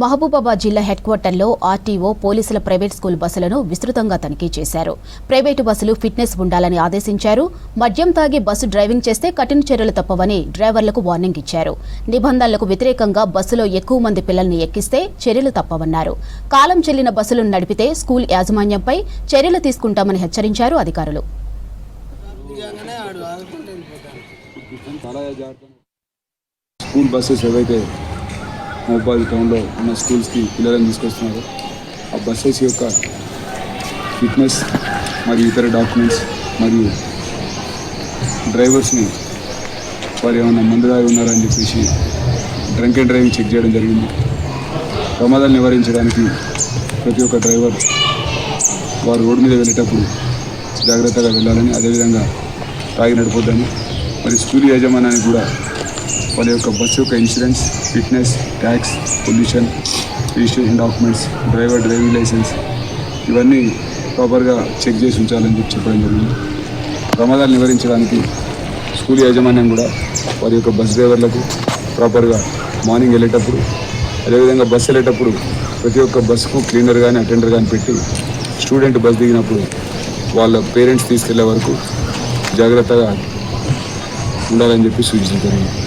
మహబూబాబాద్ జిల్లా హెడ్ క్వార్టర్లో ఆర్టీఓ పోలీసుల ప్రైవేట్ స్కూల్ బస్సులను విస్తృతంగా తనిఖీ చేశారు. ప్రైవేటు బస్సులు ఫిట్నెస్ ఉండాలని ఆదేశించారు. మద్యం తాగి బస్సు డ్రైవింగ్ చేస్తే కఠిన చర్యలు తప్పవని డ్రైవర్లకు వార్నింగ్ ఇచ్చారు. నిబంధనలకు వ్యతిరేకంగా బస్సులో ఎక్కువ మంది పిల్లల్ని ఎక్కిస్తే చర్యలు తప్పవన్నారు. కాలం చెల్లిన బస్సులను నడిపితే స్కూల్ యాజమాన్యంపై చర్యలు తీసుకుంటామని హెచ్చరించారు అధికారులు. స్కూల్ బస్సెస్ ఏవైతే మహబూబాబాద్ టౌన్లో ఉన్న స్కూల్స్కి పిల్లలను తీసుకొస్తున్నారు, ఆ బస్సెస్ యొక్క ఫిట్నెస్ మరియు ఇతర డాక్యుమెంట్స్ మరియు డ్రైవర్స్ని వారు ఏమైనా మందుదాగి ఉన్నారని చెప్పేసి డ్రంక్ అండ్ డ్రైవింగ్ చెక్ చేయడం జరిగింది. ప్రమాదాలు నివారించడానికి ప్రతి ఒక్క డ్రైవర్ వారు రోడ్డు మీద వెళ్ళేటప్పుడు జాగ్రత్తగా వెళ్ళాలని, అదేవిధంగా తాగి నడిపోద్దని, మరి స్కూల్ యాజమాన్యానికి కూడా వాళ్ళ యొక్క బస్సు యొక్క insurance, fitness, tax, pollution, registration documents, driving licence ఇవన్నీ ప్రాపర్గా చెక్ చేసి ఉంచాలని చెప్పడం జరిగింది. ప్రమాదాలు నివారించడానికి స్కూల్ యాజమాన్యం కూడా వారి యొక్క బస్ డ్రైవర్లకు ప్రాపర్గా మార్నింగ్ వెళ్ళేటప్పుడు, అదేవిధంగా బస్సు వెళ్ళేటప్పుడు ప్రతి ఒక్క బస్సుకు క్లీనర్ కానీ అటెండర్ కానీ పెట్టి స్టూడెంట్ బస్ దిగినప్పుడు వాళ్ళ పేరెంట్స్ తీసుకెళ్లే వరకు జాగ్రత్తగా ఉండాలని చెప్పి సూచించారు.